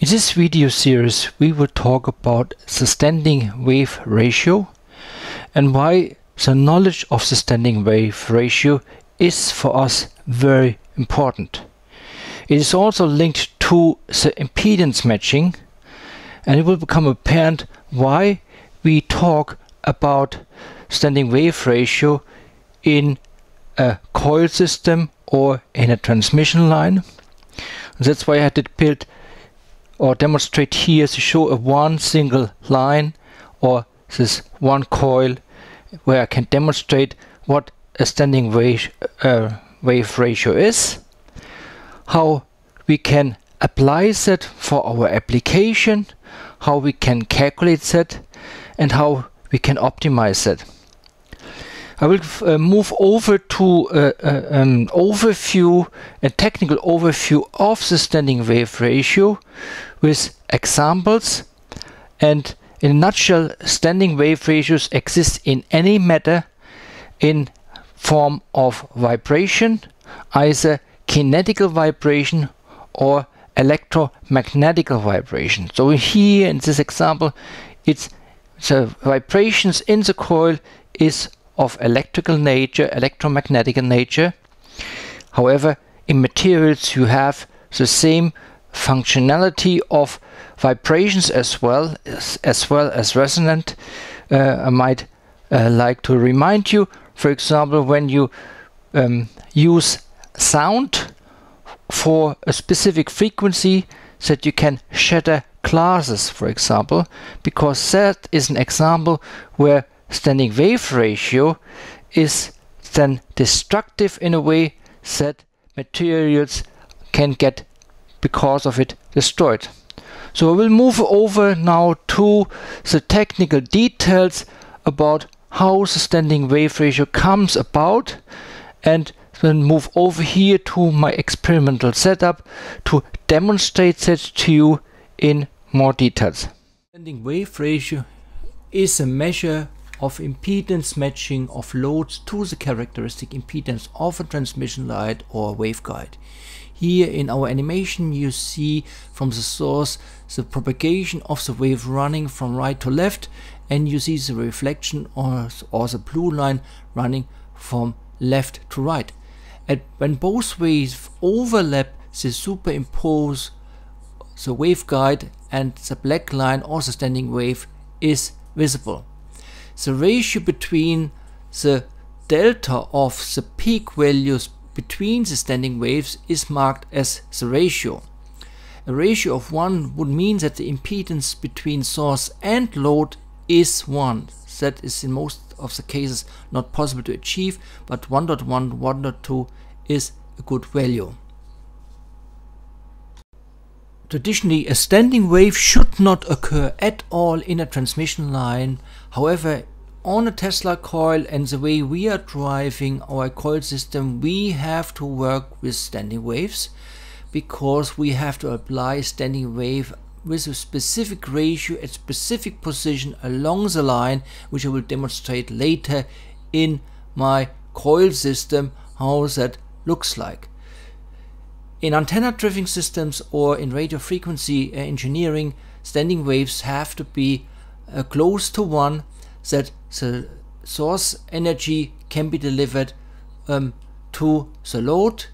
In this video series we will talk about the standing wave ratio and why the knowledge of the standing wave ratio is for us very important. It is also linked to the impedance matching, and it will become apparent why we talk about standing wave ratio in a coil system or in a transmission line. That's why I had to build or demonstrate here to show a one single line or this one coil where I can demonstrate what a standing wave ratio is, how we can apply that for our application, how we can calculate that, and how we can optimize that. I will move over to an overview, a technical overview of the standing wave ratio with examples. And in a nutshell, standing wave ratios exist in any matter in form of vibration, either kinetical vibration or electromagnetic vibration. So here in this example, it's the vibrations in the coil is of electrical nature, electromagnetic nature. However, in materials you have the same functionality of vibrations as well as resonant. I might like to remind you, for example, when you use sound for a specific frequency, that you can shatter glasses, for example, because that is an example where standing wave ratio is then destructive in a way that materials can get, because of it, destroyed. So I will move over now to the technical details about how the standing wave ratio comes about, and then move over here to my experimental setup to demonstrate that to you in more details. Standing wave ratio is a measure of impedance matching of loads to the characteristic impedance of a transmission line or waveguide. Here in our animation you see from the source the propagation of the wave running from right to left, and you see the reflection or the blue line running from left to right. And when both waves overlap, they superimpose the waveguide and the black line or the standing wave is visible. The ratio between the delta of the peak values between the standing waves is marked as the ratio. A ratio of 1 would mean that the impedance between source and load is 1. That is in most of the cases not possible to achieve, but 1.1, 1.2 is a good value. Traditionally, a standing wave should not occur at all in a transmission line. However, on a Tesla coil and the way we are driving our coil system, we have to work with standing waves, because we have to apply standing wave with a specific ratio at specific position along the line, which I will demonstrate later in my coil system how that looks like. In antenna driving systems or in radio frequency engineering, standing waves have to be close to 1, that the source energy can be delivered to the load.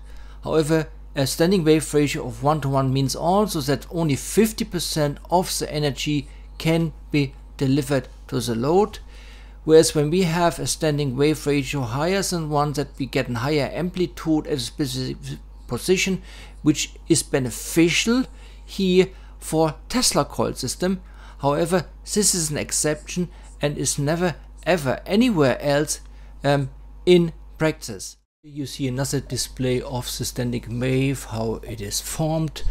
However, a standing wave ratio of 1:1 means also that only 50% of the energy can be delivered to the load, whereas when we have a standing wave ratio higher than 1, that we get a higher amplitude at a specific position, which is beneficial here for Tesla coil system. However, this is an exception and is never ever anywhere else in practice. You see another display of the standing wave, how it is formed.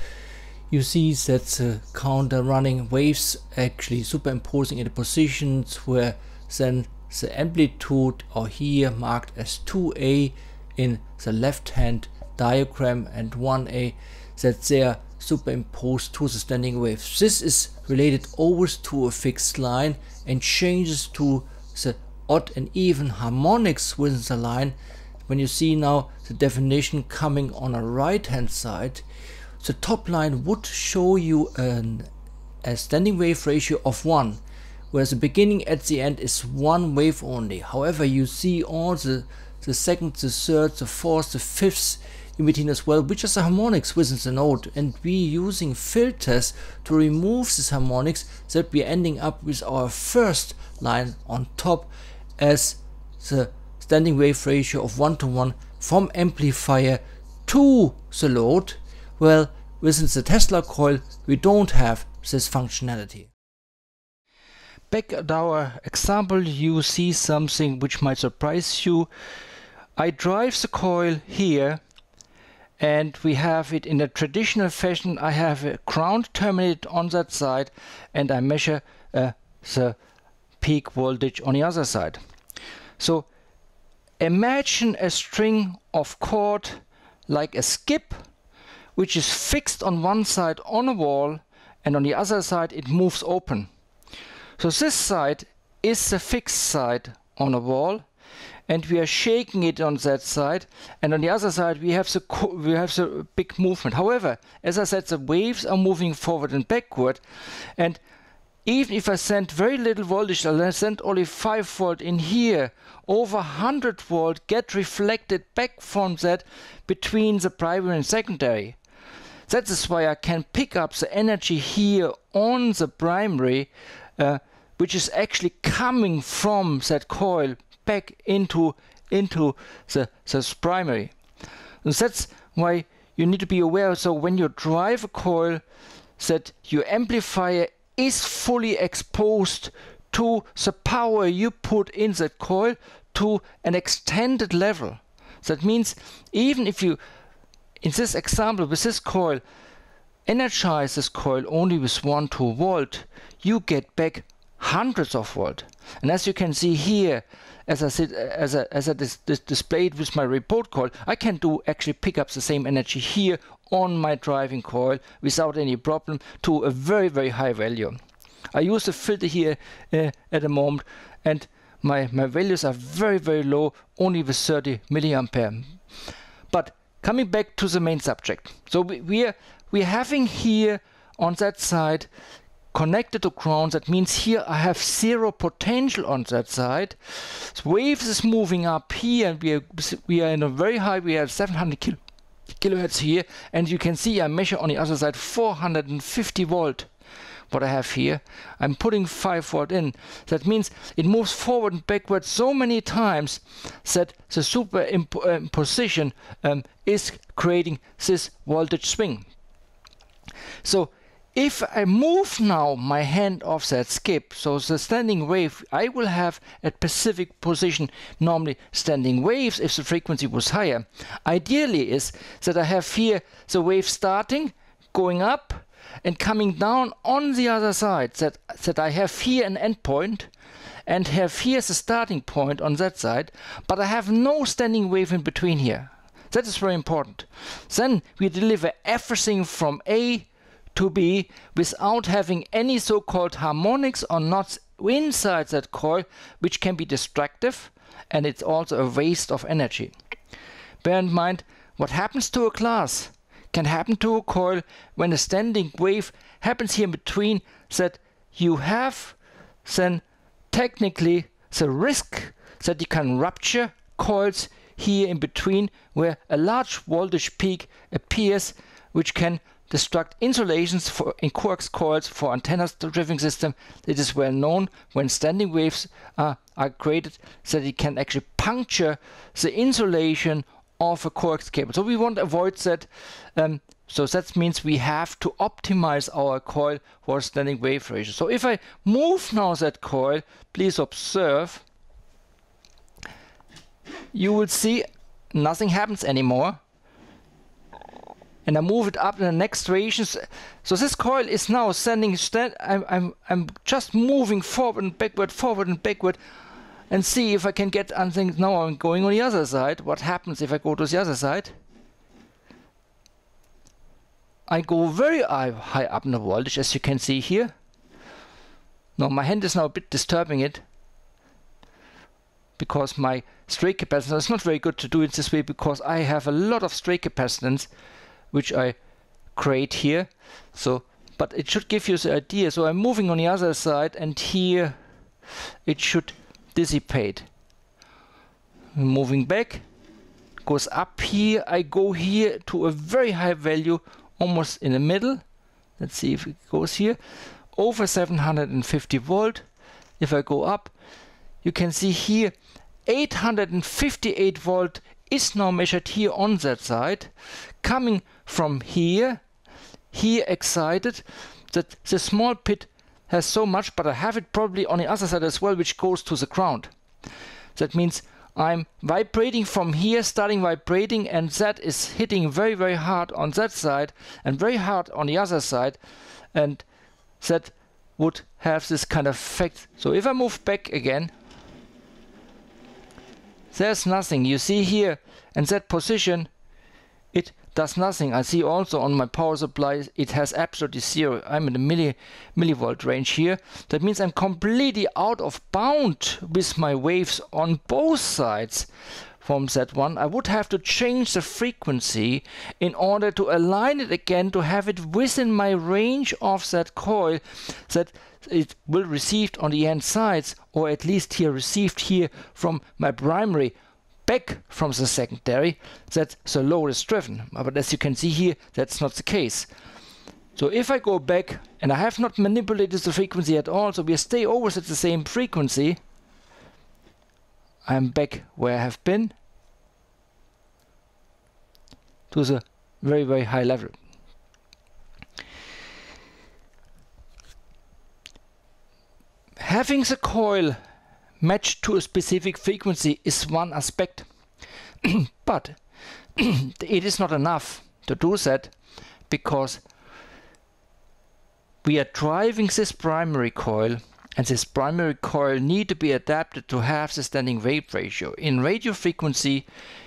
You see that the counter running waves actually superimposing in the positions where then the amplitude, or here marked as 2A in the left hand diagram, and 1A, that they are superimposed to the standing wave. This is related always to a fixed line and changes to the odd and even harmonics within the line. When you see now the definition coming on a right hand side, the top line would show you a standing wave ratio of 1, whereas the beginning at the end is one wave only. However, you see all the second, the third, the fourth, the fifth in between as well, which is the harmonics within the note, and we using filters to remove this harmonics, that we are ending up with our first line on top as the standing wave ratio of 1:1 from amplifier to the load. Well, within the Tesla coil we don't have this functionality. Back at our example, you see something which might surprise you. I drive the coil here, and we have it in a traditional fashion. I have a ground terminated on that side, and I measure the peak voltage on the other side. So imagine a string of cord like a skip, which is fixed on one side on a wall, and on the other side it moves open. So this side is the fixed side on a wall, and we are shaking it on that side, and on the other side we have the big movement. However, as I said, the waves are moving forward and backward, and even if I send very little voltage, I send only 5 volt in here, over 100 volt get reflected back from that between the primary and secondary. That is why I can pick up the energy here on the primary, which is actually coming from that coil back into the primary. And that's why you need to be aware. So when you drive a coil, that your amplifier is fully exposed to the power you put in that coil to an extended level. That means even if you, in this example with this coil, energize this coil only with 1-2 volt, you get back hundreds of volt. And as you can see here, as I said, as I displayed with my report coil, I can actually pick up the same energy here on my driving coil without any problem to a very, very high value. I use the filter here at the moment, and my values are very, very low, only with 30 milliampere. But coming back to the main subject, so we're having here on that side connected to ground. That means here I have zero potential on that side. So waves is moving up here, and we are in a very high. We have 700 kilohertz here, and you can see I measure on the other side 450 volt. What I have here, I'm putting 5 volt in. That means it moves forward and backward so many times that the superimposition is creating this voltage swing. So if I move now my hand off that skip, so the standing wave, I will have at specific position, normally standing waves if the frequency was higher. Ideally is that I have here the wave starting, going up, and coming down on the other side, that I have here an endpoint and have here the starting point on that side, but I have no standing wave in between here. That is very important. Then we deliver everything from A to B without having any so-called harmonics or knots inside that coil, which can be destructive, and it's also a waste of energy. Bear in mind, what happens to a glass can happen to a coil when a standing wave happens here in between, that you have then technically the risk that you can rupture coils here in between, where a large voltage peak appears, which can destruct insulations in coax coils for antennas driving system. It is well known when standing waves are created that it can actually puncture the insulation of a coax cable. So we want to avoid that. So that means we have to optimize our coil for standing wave ratio. So if I move now that coil, please observe, you will see nothing happens anymore. And I move it up in the next region. So this coil is now standing. I'm just moving forward and backward, and see if I can get something. Now I'm going on the other side. What happens if I go to the other side? I go very high up in the voltage, as you can see here. Now my hand is now a bit disturbing it, because my stray capacitance is not very good to do it this way, because I have a lot of stray capacitance which I create here. So, but it should give you the idea. So I'm moving on the other side, and here it should dissipate. Moving back, goes up here. I go here to a very high value, almost in the middle. Let's see if it goes here. Over 750 volt. If I go up, you can see here 858 volt is now measured here on that side, coming from here excited, that the small pit has so much, but I have it probably on the other side as well, which goes to the ground. That means I'm vibrating from here, starting vibrating, and that is hitting very, very hard on that side and very hard on the other side, and that would have this kind of effect. So if I move back again, there's nothing. You see here, in that position, it does nothing. I see also on my power supply, it has absolutely zero. I'm in the millivolt range here. That means I'm completely out of bound with my waves on both sides from that one. I would have to change the frequency in order to align it again, to have it within my range of that coil, that it will receive on the end sides, or at least here received here from my primary back from the secondary, that the load is driven. But as you can see here, that's not the case. So if I go back, and I have not manipulated the frequency at all, so we stay always at the same frequency, I'm back where I have been, to the very, very high level. Having the coil matched to a specific frequency is one aspect, but it is not enough to do that, because we are driving this primary coil, and this primary coil need to be adapted to have the standing wave ratio. In radio frequency,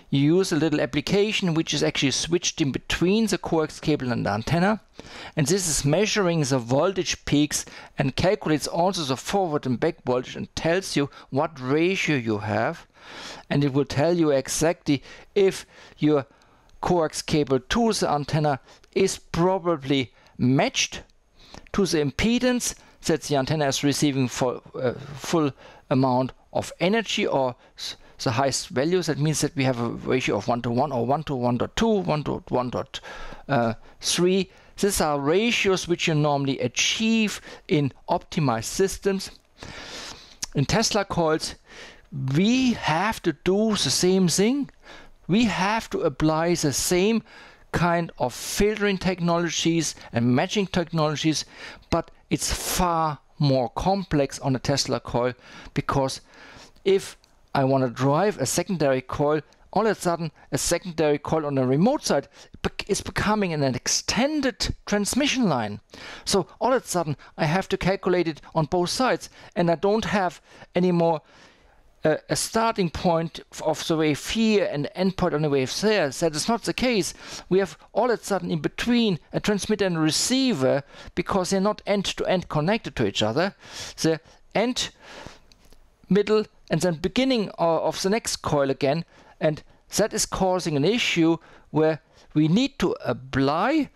you use a little application which is actually switched in between the coax cable and the antenna, and this is measuring the voltage peaks and calculates also the forward and back voltage and tells you what ratio you have, and it will tell you exactly if your coax cable to the antenna is probably matched to the impedance that the antenna is receiving for full amount of energy, or the highest values. That means that we have a ratio of 1:1 or 1:1.2, 1:1.3. These are ratios which you normally achieve in optimized systems. In Tesla coils, we have to do the same thing. We have to apply the same kind of filtering technologies and matching technologies, but it's far more complex on a Tesla coil, because if I want to drive a secondary coil, all of a sudden a secondary coil on the remote side is becoming an extended transmission line. So all of a sudden I have to calculate it on both sides, and I don't have anymore a starting point of the wave here and the end point on the wave there. That is not the case. We have all of a sudden in between a transmitter and a receiver, because they're not end-to-end connected to each other. The end, middle, and then beginning of the next coil again, and that is causing an issue where we need to apply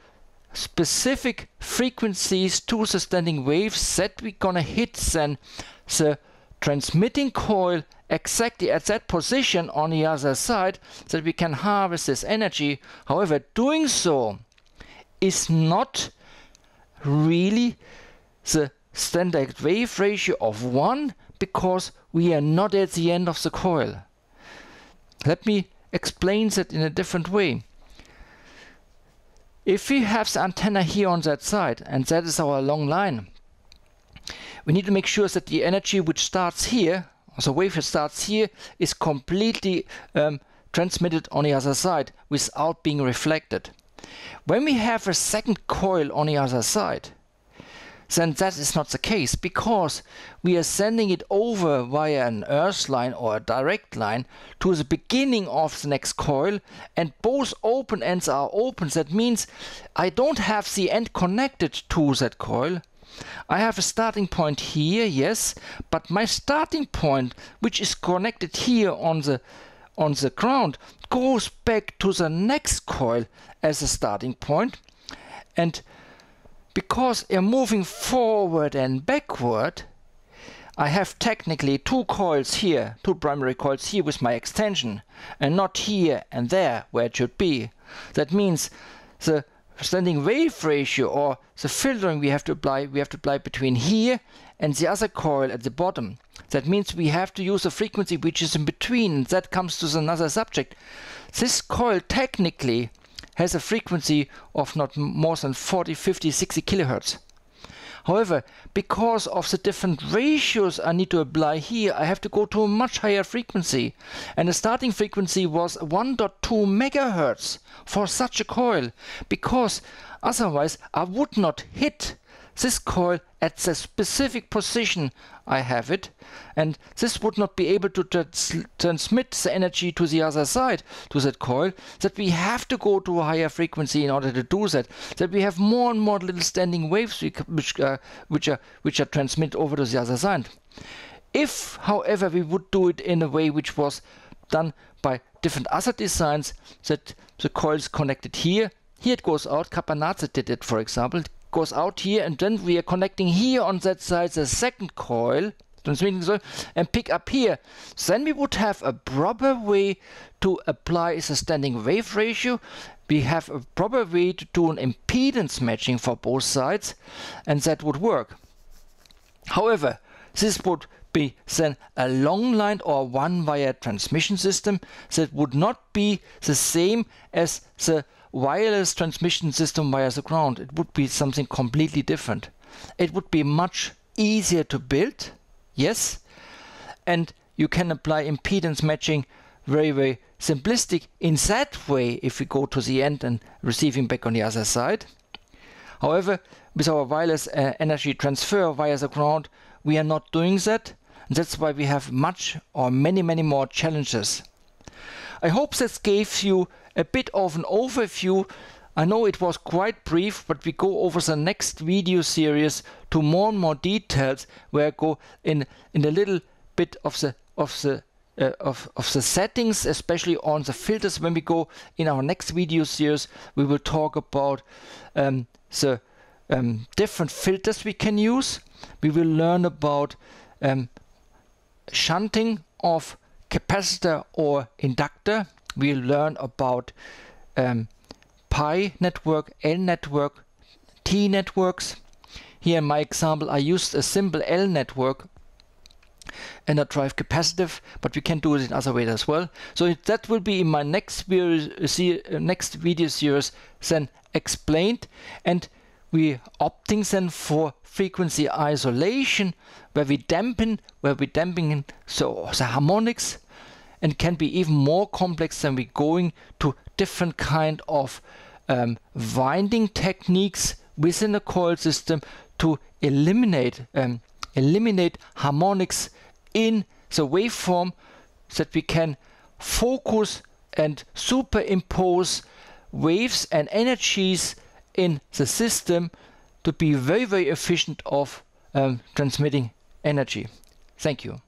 specific frequencies to the standing waves that we're gonna hit then the transmitting coil exactly at that position on the other side, so that we can harvest this energy. However, doing so is not really the standard wave ratio of 1, because we are not at the end of the coil. Let me explain that in a different way. If we have the antenna here on that side, and that is our long line, we need to make sure that the energy which starts here, the wave that starts here, is completely transmitted on the other side without being reflected. When we have a second coil on the other side, then that is not the case, because we are sending it over via an earth line or a direct line to the beginning of the next coil, and both open ends are open. That means I don't have the end connected to that coil. I have a starting point here, yes, but my starting point, which is connected here on the ground, goes back to the next coil as a starting point, And because I'm moving forward and backward, I have technically two coils here, two primary coils here with my extension, and not here and there where it should be. That means the standing wave ratio, or the filtering we have to apply between here and the other coil at the bottom. That means we have to use a frequency which is in between, and that comes to another subject. This coil technically has a frequency of not more than 40, 50, 60 kilohertz. However, because of the different ratios I need to apply here, I have to go to a much higher frequency. And the starting frequency was 1.2 megahertz for such a coil, because otherwise I would not hit this coil at the specific position I have it, and this would not be able to transmit the energy to the other side, to that coil, that we have to go to a higher frequency in order to do that, that we have more and more little standing waves which are transmitted over to the other side. If, however, we would do it in a way which was done by different other designs, that the coil is connected here it goes out, Capanazzi did it, for example, goes out here, and then we are connecting here on that side the second coil, transmitting coil, and pick up here. Then we would have a proper way to apply the standing wave ratio. We have a proper way to do an impedance matching for both sides, and that would work. However, this would be then a long line or one wire transmission system that would not be the same as the wireless transmission system via the ground. It would be something completely different. It would be much easier to build, yes, and you can apply impedance matching very, very simplistic in that way if we go to the end and receiving back on the other side. However, with our wireless energy transfer via the ground, we are not doing that. And that's why we have much or many more challenges. I hope this gave you a bit of an overview. I know it was quite brief, but we go over the next video series to more and more details, where I go in a little bit of the settings, especially on the filters. When we go in our next video series, we will talk about the different filters we can use. We will learn about shunting of capacitor or inductor. We'll learn about pi network, L network, T networks. Here in my example, I used a simple L network and a drive capacitive, but we can do it in other ways as well. So that will be in my next video series then explained, and we opting then for frequency isolation, where we dampen so the harmonics, and can be even more complex than we going to different kind of winding techniques within a coil system to eliminate harmonics in the waveform, that we can focus and superimpose waves and energies in the system to be very, very efficient of transmitting energy. Thank you.